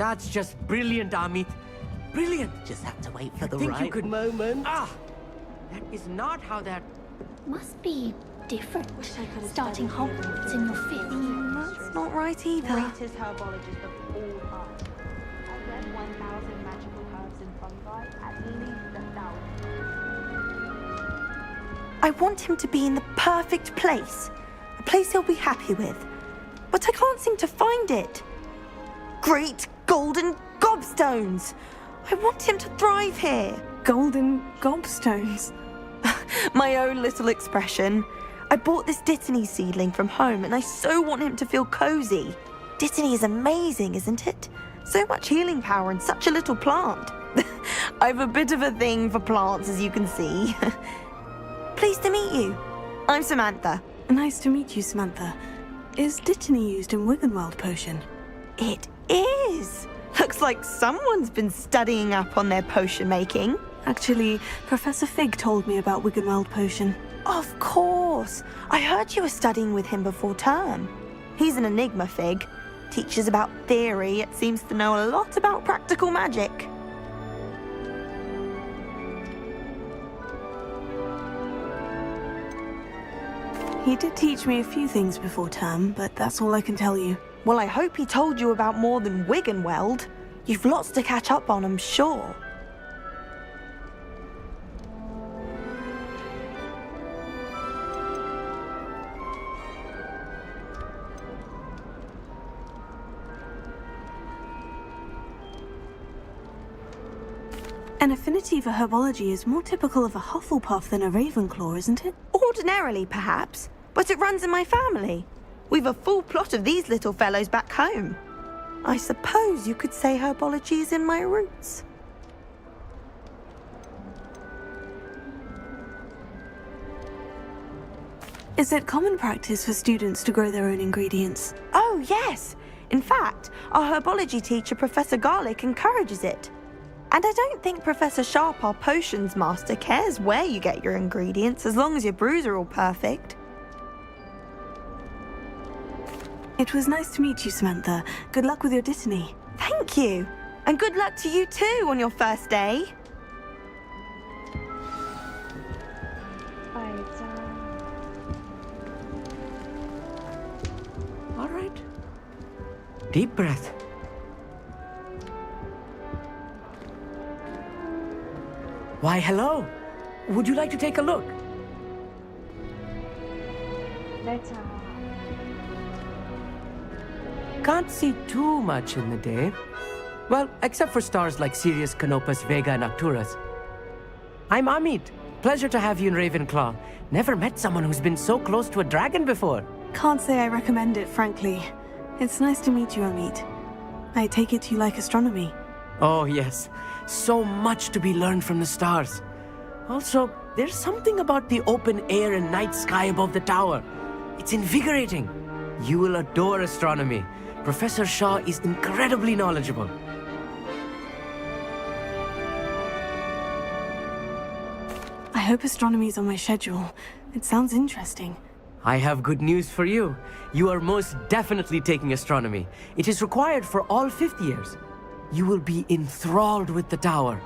That's just brilliant, Amit. Brilliant. Just have to wait for the Think you right could... moment. That is not how that... Must be different. Starting Hogwarts in your 5th year. That's not right either. Greatest herbologist of all time. And then 1,000 magical herbs and fungi, at least 1,000. I want him to be in the perfect place. A place he'll be happy with. But I can't seem to find it. Great golden gobstones! I want him to thrive here. Golden gobstones? My own little expression. I bought this Dittany seedling from home and I so want him to feel cozy. Dittany is amazing, isn't it? So much healing power in such a little plant. I've a bit of a thing for plants, as you can see. Pleased to meet you. I'm Samantha. Nice to meet you, Samantha. Is Dittany used in Wiggenweld potion? It is. Looks like someone's been studying up on their potion making. Actually, Professor Fig told me about Wiggenweld potion. Of course. I heard you were studying with him before term. He's an enigma, Fig. Teaches about theory, yet seems to know a lot about practical magic. He did teach me a few things before term, but that's all I can tell you. Well, I hope he told you about more than Wiggenweld. You've lots to catch up on, I'm sure. An affinity for herbology is more typical of a Hufflepuff than a Ravenclaw, isn't it? Ordinarily, perhaps, but it runs in my family. We've a full plot of these little fellows back home. I suppose you could say herbology is in my roots. Is it common practice for students to grow their own ingredients? Oh, yes. In fact, our herbology teacher, Professor Garlick, encourages it. And I don't think Professor Sharp, our potions master, cares where you get your ingredients as long as your brews are all perfect. It was nice to meet you, Samantha. Good luck with your Dittany. Thank you. And good luck to you too on your first day. All right. Deep breath. Why, hello. Would you like to take a look? Can't see too much in the day. Well, except for stars like Sirius, Canopus, Vega, and Arcturus. I'm Amit. Pleasure to have you in Ravenclaw. Never met someone who's been so close to a dragon before. Can't say I recommend it, frankly. It's nice to meet you, Amit. I take it you like astronomy. Oh, yes. So much to be learned from the stars. Also, there's something about the open air and night sky above the tower. It's invigorating. You will adore astronomy. Professor Shaw is incredibly knowledgeable. I hope astronomy's on my schedule. It sounds interesting. I have good news for you. You are most definitely taking astronomy. It is required for all 5th years. You will be enthralled with the tower.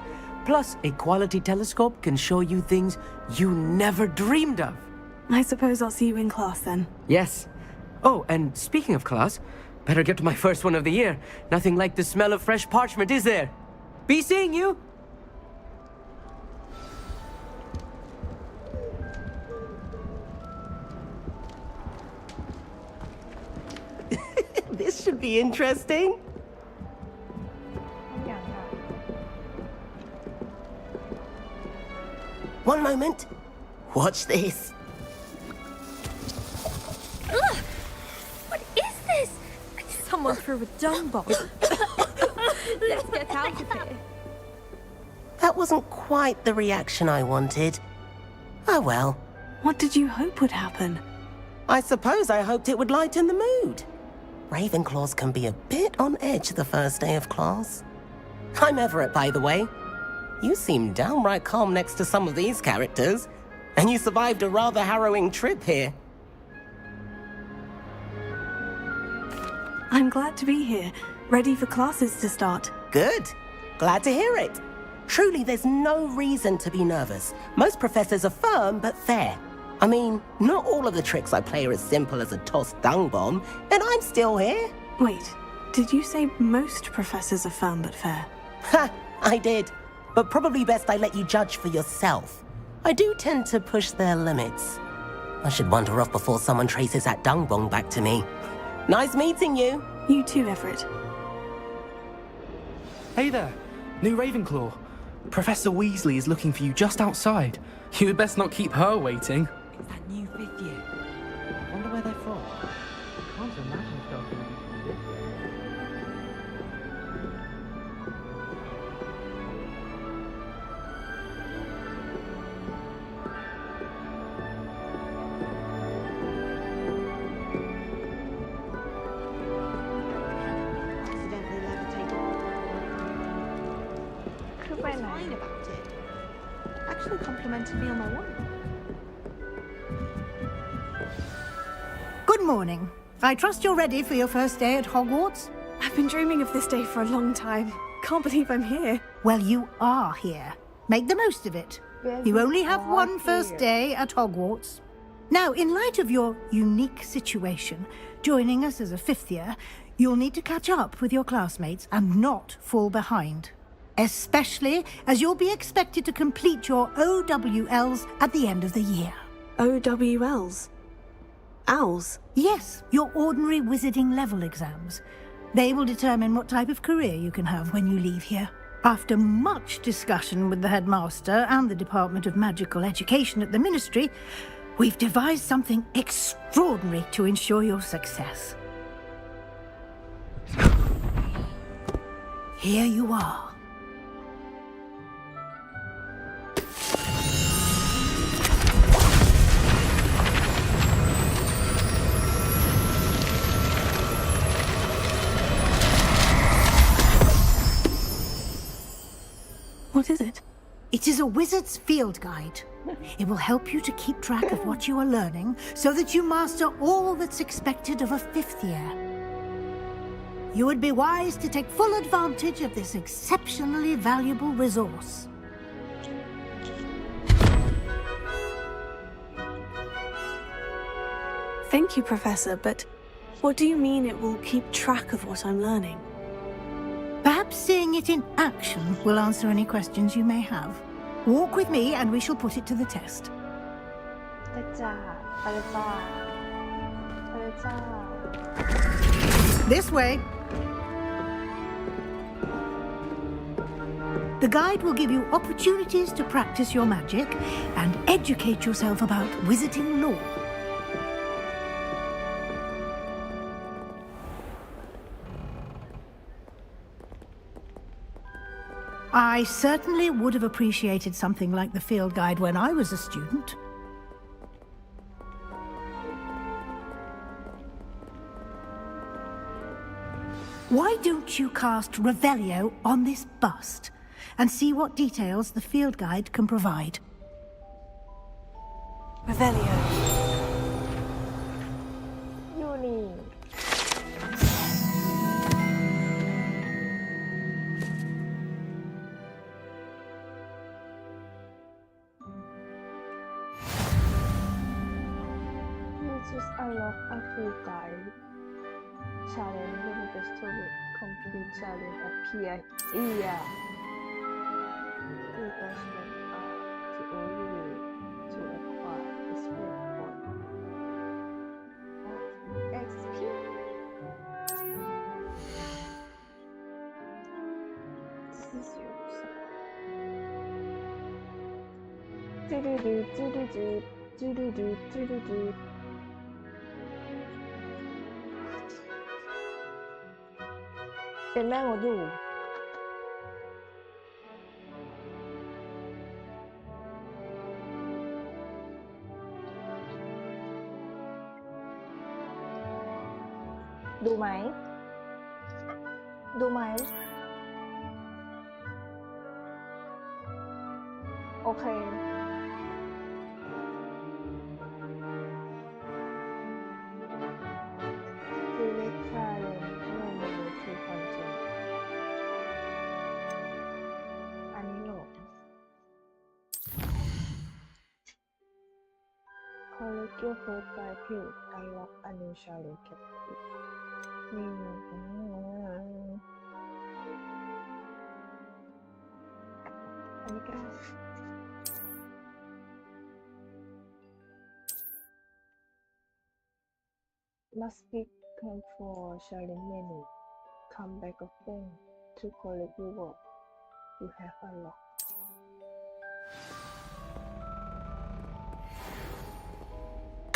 Plus, a quality telescope can show you things you never dreamed of. I suppose I'll see you in class then. Yes. Oh, and speaking of class, better get to my first one of the year. Nothing like the smell of fresh parchment, is there? Be seeing you! This should be interesting. One moment. Watch this. Ugh! What is this? Someone threw a dung bomb. Let's get out of here. That wasn't quite the reaction I wanted. Oh well. What did you hope would happen? I suppose I hoped it would lighten the mood. Ravenclaws can be a bit on edge the first day of class. I'm Everett, by the way. You seem downright calm next to some of these characters, and you survived a rather harrowing trip here. I'm glad to be here. Ready for classes to start. Good. Glad to hear it. Truly, there's no reason to be nervous. Most professors are firm but fair. I mean, not all of the tricks I play are as simple as a tossed dung bomb, and I'm still here. Wait, did you say most professors are firm but fair? Ha! I did. But probably best I let you judge for yourself. I do tend to push their limits. I should wander off before someone traces that dung bomb back to me. Nice meeting you. You too, Everett. Hey there, new Ravenclaw. Professor Weasley is looking for you just outside. You had best not keep her waiting. It's that new 5th year. I wonder where they're from. I can't imagine starting this year. Accidentally levitated. คือไปไหน Fine about it. Actually complimented me on my work. Good morning. I trust you're ready for your first day at Hogwarts? I've been dreaming of this day for a long time. Can't believe I'm here. Well, you are here. Make the most of it. You only have one first day at Hogwarts. Now, in light of your unique situation, joining us as a 5th year, you'll need to catch up with your classmates and not fall behind. Especially as you'll be expected to complete your OWLs at the end of the year. OWLs? Owls? Yes, your ordinary wizarding level exams. They will determine what type of career you can have when you leave here. After much discussion with the headmaster and the Department of Magical Education at the Ministry, we've devised something extraordinary to ensure your success. Here you are. What is it? It is a wizard's field guide. It will help you to keep track of what you are learning so that you master all that's expected of a 5th year. You would be wise to take full advantage of this exceptionally valuable resource. Thank you, Professor, but what do you mean it will keep track of what I'm learning? Perhaps seeing it in action will answer any questions you may have. Walk with me and we shall put it to the test. ไปจ้าไปเลยจ้าไปเลยจ้า This way. The guide will give you opportunities to practice your magic and educate yourself about wizarding lore. I certainly would have appreciated something like the field guide when I was a student. Why don't you cast Revelio on this bust and see what details the field guide can provide? Revelio. อยู่นี่ This is unlock a free guide. Challenge limited to complete challenge appear here. Refreshment are the only way to acquire this point. XP. This is yours. Do-do-do, do-do-do, do-do-do, do-do-do. เป็นแม่มดอยู่ ดูไหม ดูไหม โอเค Select challenge 1 minute to continue Collect your first guide page. Unlock a new challenge captive. อันนี้ก็ได้ Must pick come for challenge menu. Come back often to collect reward you have unlocked.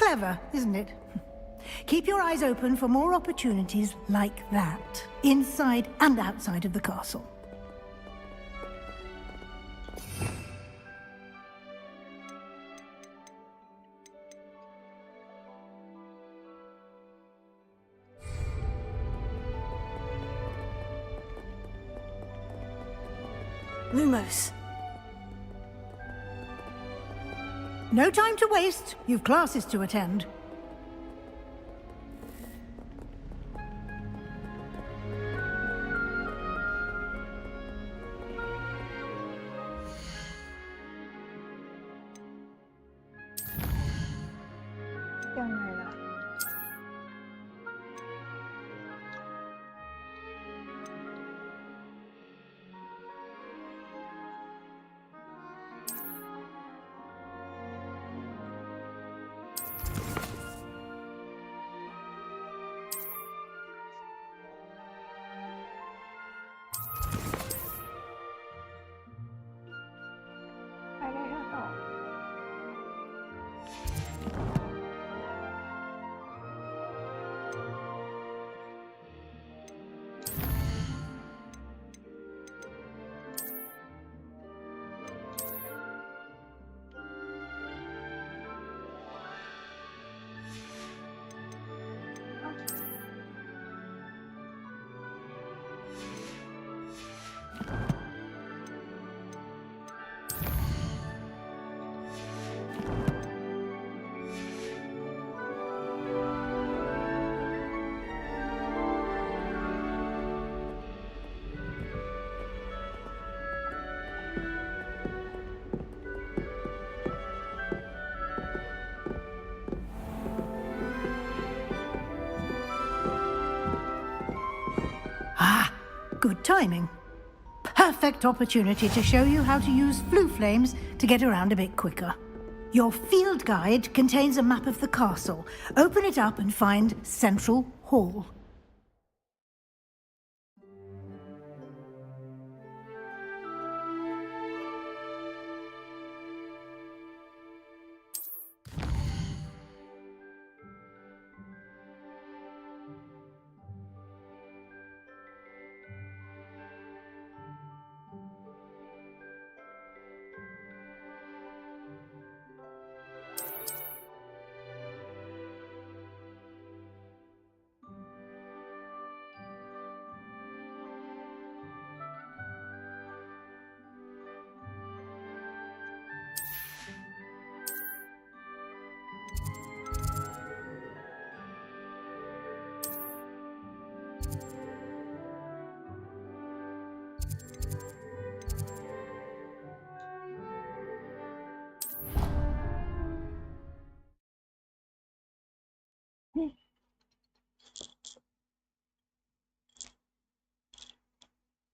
Clever, isn't it? Keep your eyes open for more opportunities like that, inside and outside of the castle. Lumos. No time to waste. You've classes to attend. Good timing. Perfect opportunity to show you how to use flue flames to get around a bit quicker. Your field guide contains a map of the castle. Open it up and find Central Hall.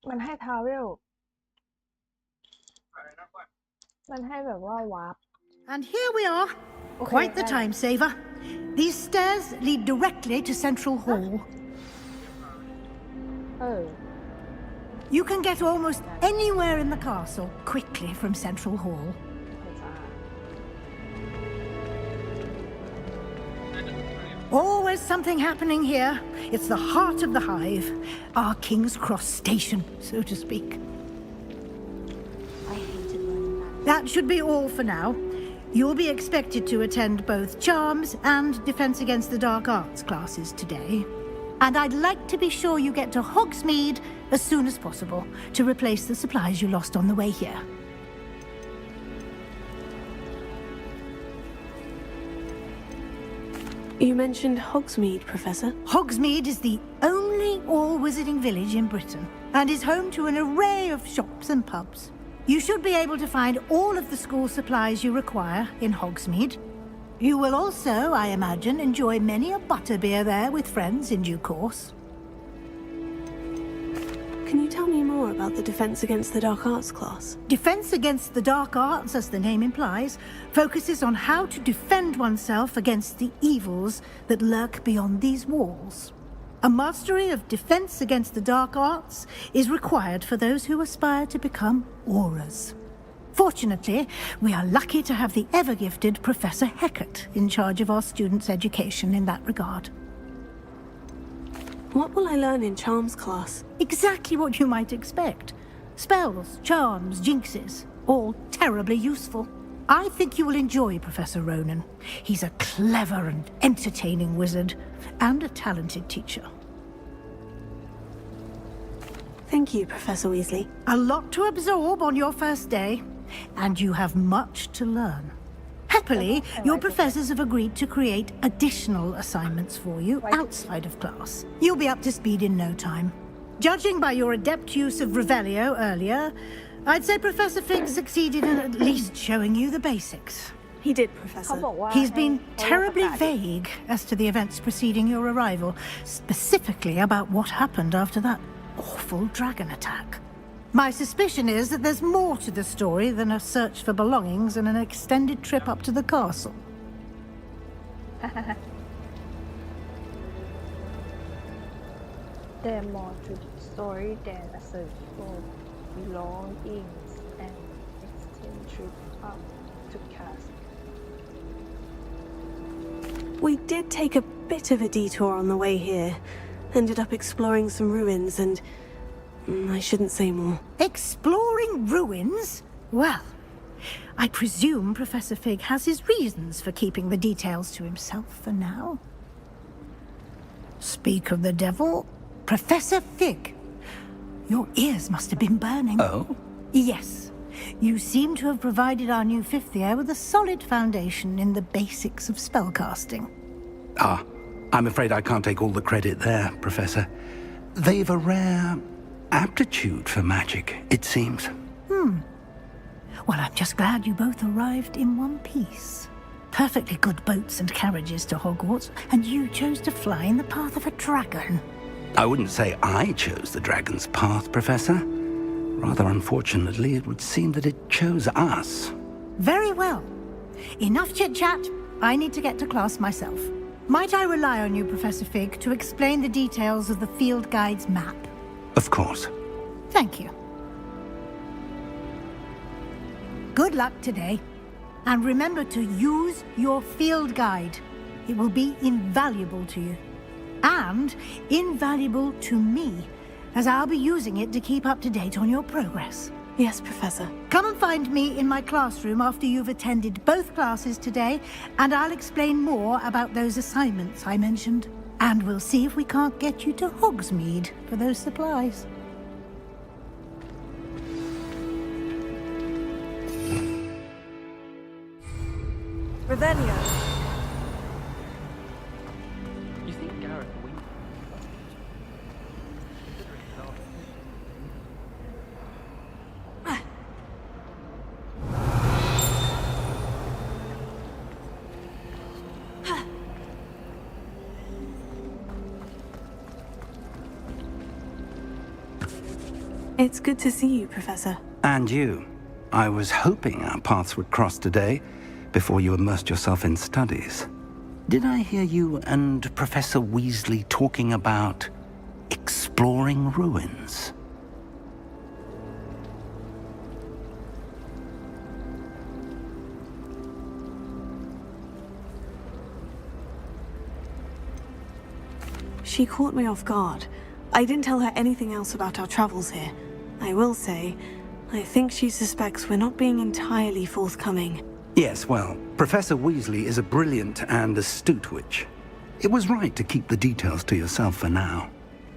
มันให้ทราเวล มันให้แบบว่าวาร์ป And here we are. Quite the time saver. These stairs lead directly to Central Hall. You can get almost anywhere in the castle quickly from Central Hall. Always something happening here. It's the heart of the hive. Our King's Cross station, so to speak. I hated learning that. That should be all for now. You'll be expected to attend both Charms and Defense Against the Dark Arts classes today. And I'd like to be sure you get to Hogsmeade as soon as possible to replace the supplies you lost on the way here. You mentioned Hogsmeade, Professor. Hogsmeade is the only all-wizarding village in Britain and is home to an array of shops and pubs. You should be able to find all of the school supplies you require in Hogsmeade. You will also, I imagine, enjoy many a butterbeer there with friends in due course. Can you tell me more about the Defense Against the Dark Arts class? Defense Against the Dark Arts, as the name implies, focuses on how to defend oneself against the evils that lurk beyond these walls. A mastery of Defense Against the Dark Arts is required for those who aspire to become auras. Fortunately, we are lucky to have the ever-gifted Professor Heckert in charge of our students' education in that regard. What will I learn in Charms class? Exactly what you might expect. Spells, charms, jinxes, all terribly useful. I think you will enjoy Professor Ronan. He's a clever and entertaining wizard, and a talented teacher. Thank you, Professor Weasley. A lot to absorb on your first day, and you have much to learn. Happily, your professors have agreed to create additional assignments for you outside of class. You'll be up to speed in no time. Judging by your adept use of Revelio earlier, I'd say Professor Fig succeeded in at least showing you the basics. He did, Professor. He's been terribly vague as to the events preceding your arrival, specifically about what happened after that awful dragon attack. My suspicion is that there's more to the story than a search for belongings and an extended trip up to the castle. There's more to the story than a search for belongings and extended trip up to castle. We did take a bit of a detour on the way here. Ended up exploring some ruins and... I shouldn't say more. Exploring ruins? Well, I presume Professor Fig has his reasons for keeping the details to himself for now. Speak of the devil, Professor Fig. Your ears must have been burning. Oh? Yes. You seem to have provided our new fifth year with a solid foundation in the basics of spellcasting. Ah, I'm afraid I can't take all the credit there, Professor. They've a rare aptitude for magic, it seems. Well, I'm just glad you both arrived in one piece. Perfectly good boats and carriages to Hogwarts, and you chose to fly in the path of a dragon. I wouldn't say I chose the dragon's path, Professor. Rather unfortunately, it would seem that it chose us. Very well. Enough chit-chat. I need to get to class myself. Might I rely on you, Professor Fig, to explain the details of the field guide's map? Of course. Thank you. Good luck today. And remember to use your field guide. It will be invaluable to you. And invaluable to me, as I'll be using it to keep up to date on your progress. Yes, Professor. Come and find me in my classroom after you've attended both classes today, and I'll explain more about those assignments I mentioned. And we'll see if we can't get you to Hogsmeade for those supplies. Revelio. You think Gareth It's good to see you, Professor. And you. I was hoping our paths would cross today, before you immersed yourself in studies. Did I hear you and Professor Weasley talking about exploring ruins? She caught me off guard. I didn't tell her anything else about our travels here. I will say, I think she suspects we're not being entirely forthcoming. Yes, well, Professor Weasley is a brilliant and astute witch. It was right to keep the details to yourself for now.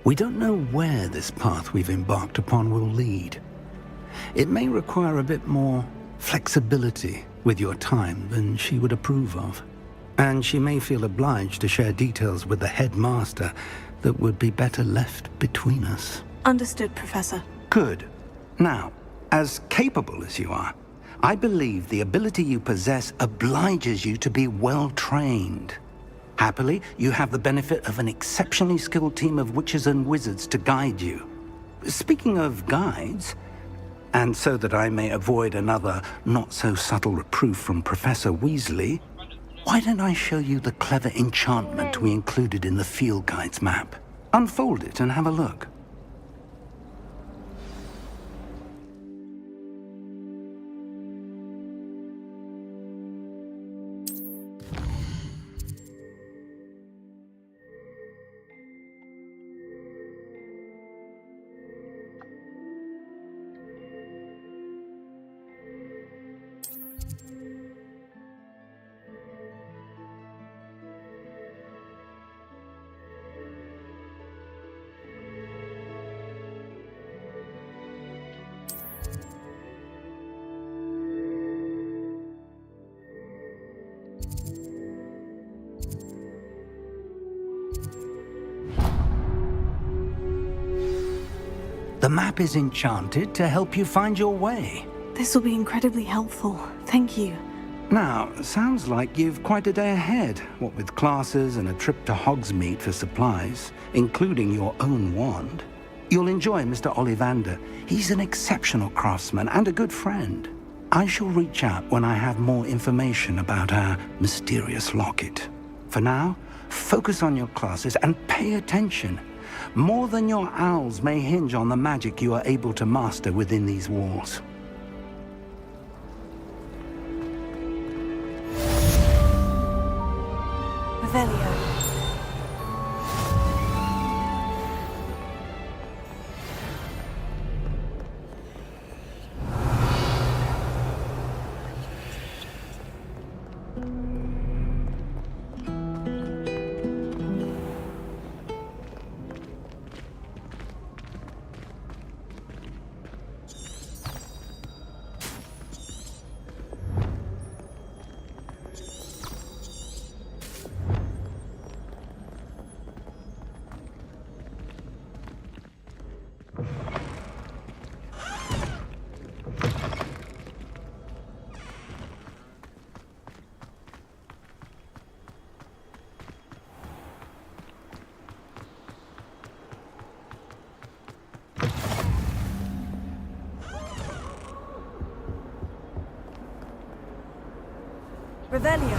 We don't know where this path we've embarked upon will lead. It may require a bit more flexibility with your time than she would approve of. And she may feel obliged to share details with the headmaster that would be better left between us. Understood, Professor. Good. Now, as capable as you are, I believe the ability you possess obliges you to be well trained. Happily, you have the benefit of an exceptionally skilled team of witches and wizards to guide you. Speaking of guides, and so that I may avoid another not-so-subtle reproof from Professor Weasley, why don't I show you the clever enchantment we included in the field guide's map? Unfold it and have a look. The map is enchanted to help you find your way. This will be incredibly helpful. Thank you. Now, sounds like you've quite a day ahead, what with classes and a trip to Hogsmeade for supplies, including your own wand. You'll enjoy Mr. Ollivander. He's an exceptional craftsman and a good friend. I shall reach out when I have more information about our mysterious locket. For now, focus on your classes and pay attention. More than your owls may hinge on the magic you are able to master within these walls. Revelio. Revelio.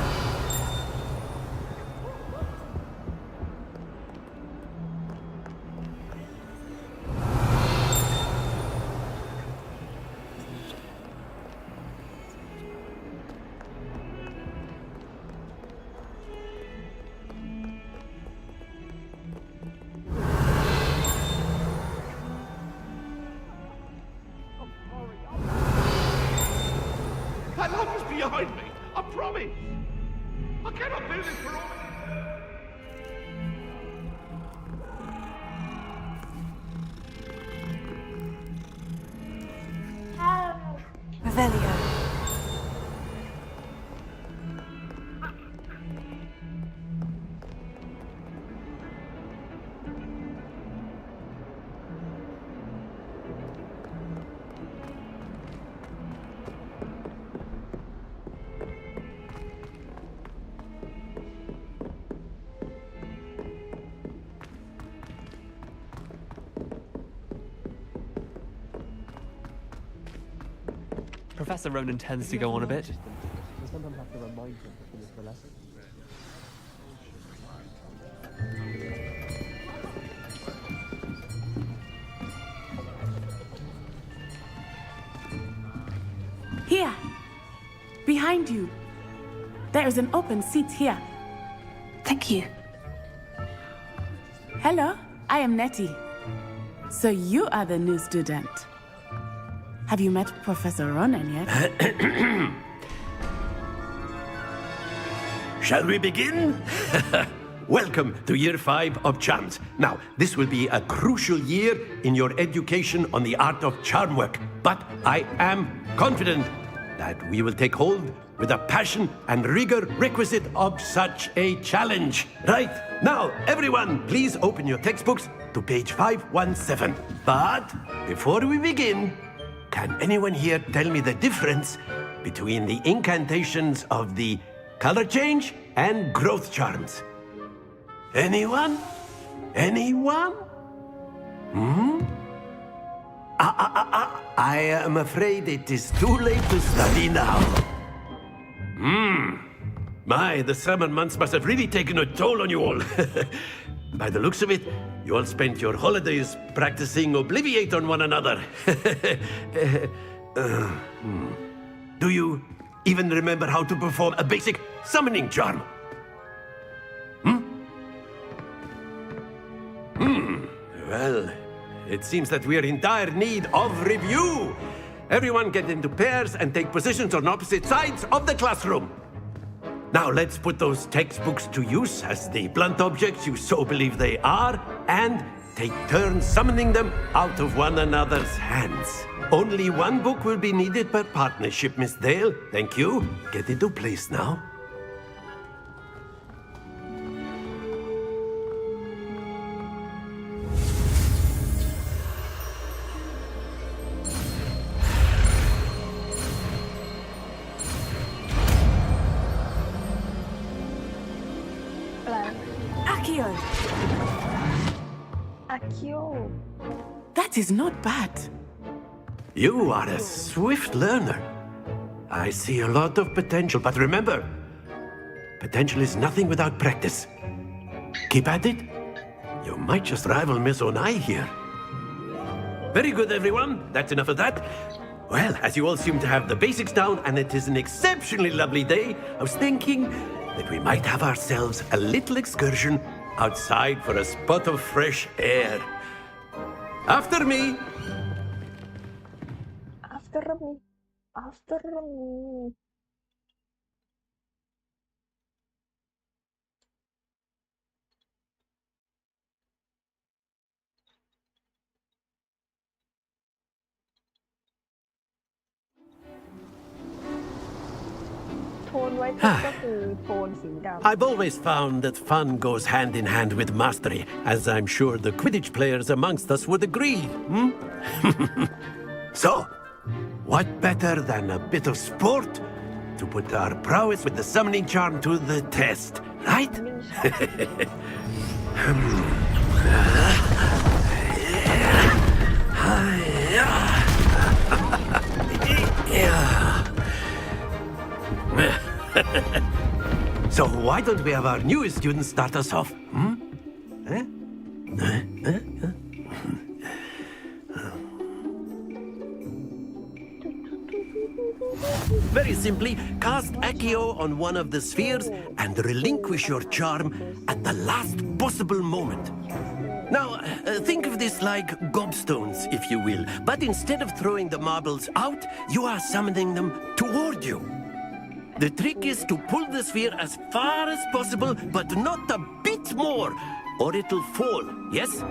That love is behind me. I promise! I cannot do this for all... Revelio. Professor Ronan tends to go on a bit. We sometimes have to remind him to finish the lesson. Here! Behind you! There is an open seat here. Thank you. Hello, I am Nettie. So you are the new student. Have you met Professor Ronan yet? Shall we begin? Welcome to Year 5 of Charms. Now, this will be a crucial year in your education on the art of charm work, but I am confident that we will take hold with the passion and rigor requisite of such a challenge. Right, now, everyone, please open your textbooks to page 517. But before we begin, can anyone here tell me the difference between the incantations of the color change and growth charms. Anyone? Anyone? I am afraid it is too late to study now. My, the summer months must have really taken a toll on you all. By the looks of it, you all spent your holidays practicing Obliviate on one another. Do you even remember how to perform a basic summoning charm? Well, it seems that we are in dire need of review. Everyone get into pairs and take positions on opposite sides of the classroom. Now let's put those textbooks to use as the blunt objects you so believe they are, and take turns summoning them out of one another's hands. Only one book will be needed per partnership, Miss Dale. Thank you. Get into place now. Akio! Akio. That is not bad. You are a swift learner. I see a lot of potential, but remember, potential is nothing without practice. Keep at it. You might just rival Miss Onai here. Very good, everyone. That's enough of that. Well, as you all seem to have the basics down, and it is an exceptionally lovely day, I was thinking that we might have ourselves a little excursion outside for a spot of fresh air. After me. After me. After me. I've always found that fun goes hand in hand with mastery, as I'm sure the Quidditch players amongst us would agree. So, what better than a bit of sport to put our prowess with the summoning charm to the test, right? So why don't we have our newest student start us off? Very simply, cast Accio on one of the spheres and relinquish your charm at the last possible moment. Now, think of this like gobstones, if you will, but instead of throwing the marbles out, you are summoning them toward you. The trick is to pull the sphere as far as possible, but not a bit more, or it'll fall, yes?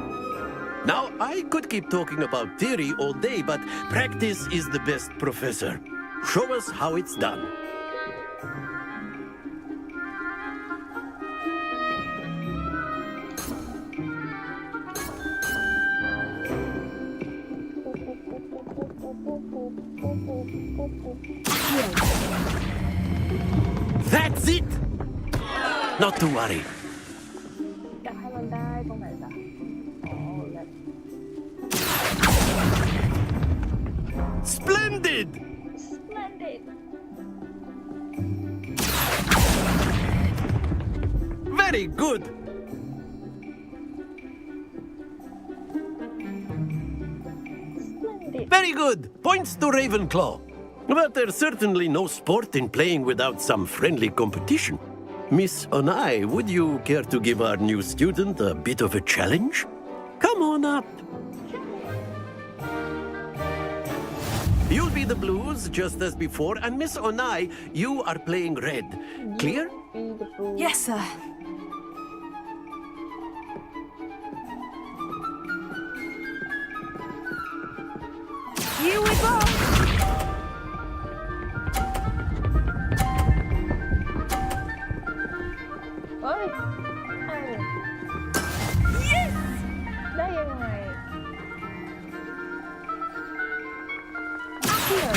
Now, I could keep talking about theory all day, but practice is the best professor. Show us how it's done. That's it! Not to worry. อยากให้มันได้ตรงไหนจ๊ะอ๋อแบบ Splendid! Splendid. Very good! Splendid. Very good! Points to Ravenclaw. But there's certainly no sport in playing without some friendly competition. Miss Onai, would you care to give our new student a bit of a challenge? Come on up. You'll be the blues, just as before, and Miss Onai, you are playing red. Clear? Yes, sir. Here we go! Ôi! Ai nhỉ? Yes! ได้ยังไง Here.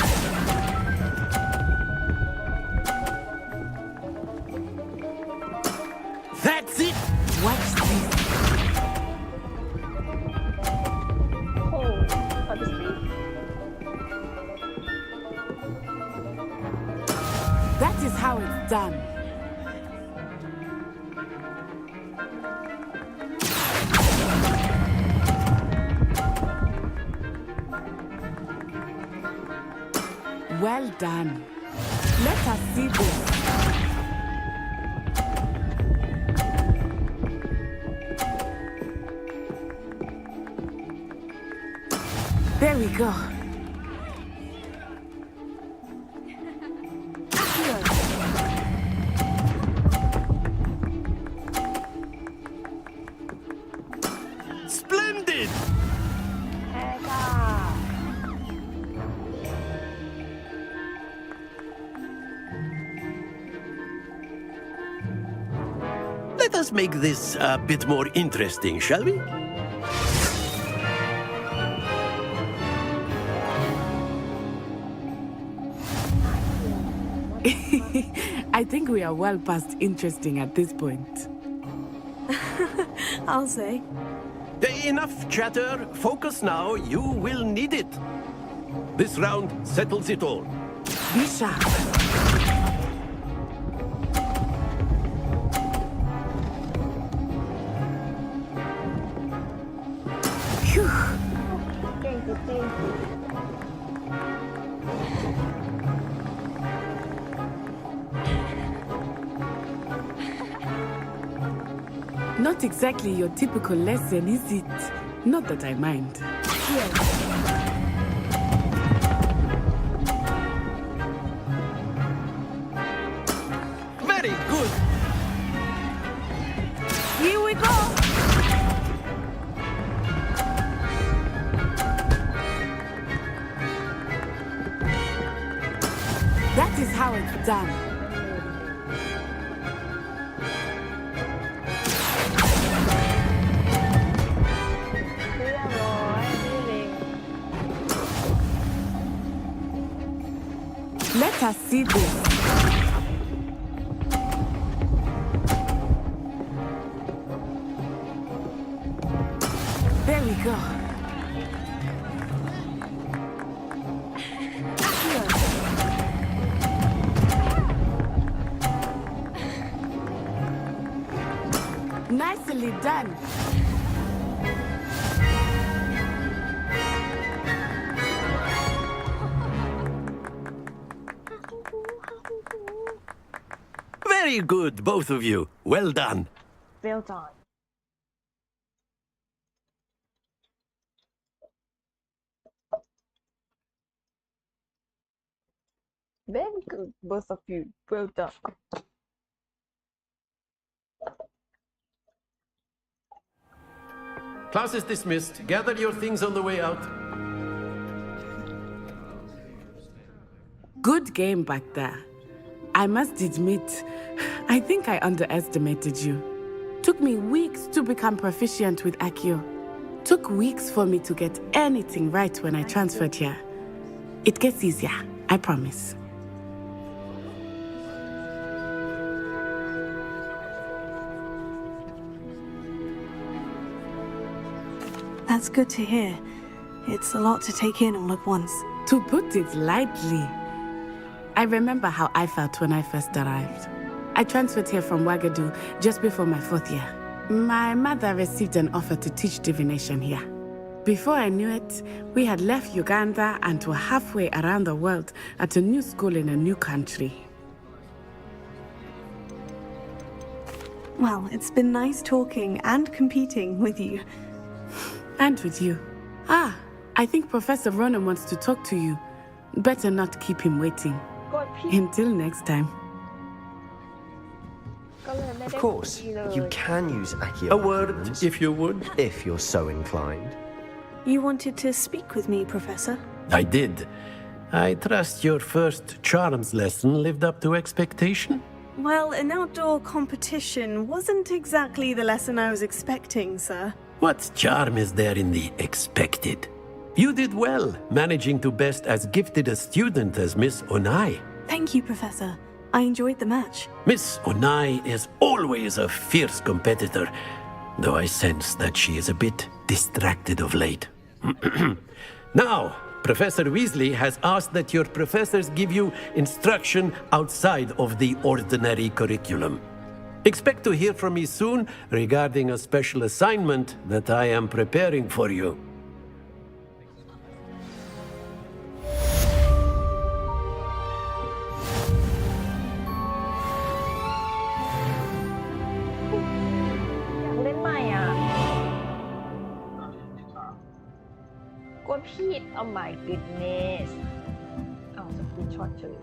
That is how it's done. Well done. Let us see this. There we go. Splendid! Let us make this a bit more interesting, shall we? I think we are well past interesting at this point. I'll say. Enough chatter. Focus now. You will need it. This round settles it all. Be sharp. Phew. Thank you, thank you. Not exactly your typical lesson, is it? Not that I mind. Here. Very good. Here we go! That is how it's done. Let us see this. There we go. Nicely done. Very good, both of you. Well done. Well done. Very good, both of you. Well done. Class is dismissed. Gather your things on the way out. Good game back there. I must admit, I think I underestimated you. Took me weeks to become proficient with Accio. Took weeks for me to get anything right when I transferred here. It gets easier, I promise. That's good to hear. It's a lot to take in all at once. To put it lightly, I remember how I felt when I first arrived. I transferred here from Ouagadougou just before my 4th year. My mother received an offer to teach divination here. Before I knew it, we had left Uganda and were halfway around the world at a new school in a new country. Well, it's been nice talking and competing with you. And with you. Ah, I think Professor Ronan wants to talk to you. Better not keep him waiting. Until next time. Of course, you can use Accio. A word, if you would. If you're so inclined. You wanted to speak with me, Professor? I did. I trust your first charms lesson lived up to expectation? Well, an outdoor competition wasn't exactly the lesson I was expecting, sir. What charm is there in the expected? You did well, managing to best as gifted a student as Miss Onai. Thank you, Professor. I enjoyed the match. Miss Onai is always a fierce competitor, though I sense that she is a bit distracted of late. Now, Professor Weasley has asked that your professors give you instruction outside of the ordinary curriculum. Expect to hear from me soon regarding a special assignment that I am preparing for you. อยากเล่นใหม่อ่ะกดผิด Oh my goodness เอาสกรีนช็อตเฉย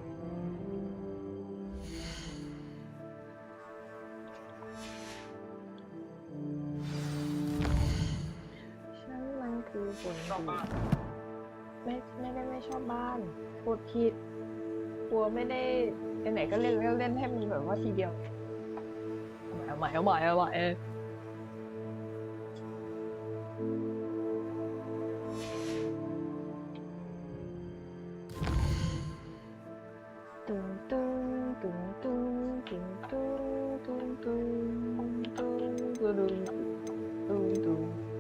ฉันมันคือฝนดีไม่ได้ไม่ชอบบ้านกดผิดกลัวไม่ได้ไหนๆก็เล่นแล้วเล่นให้มันแบบว่าทีเดียวเอาใหม่ตุ้งตุ้งตุ้งตุ้งตุ้งตุ้งตุ้งตุ้งตุ้งตุ้งตุ้งตุ้ง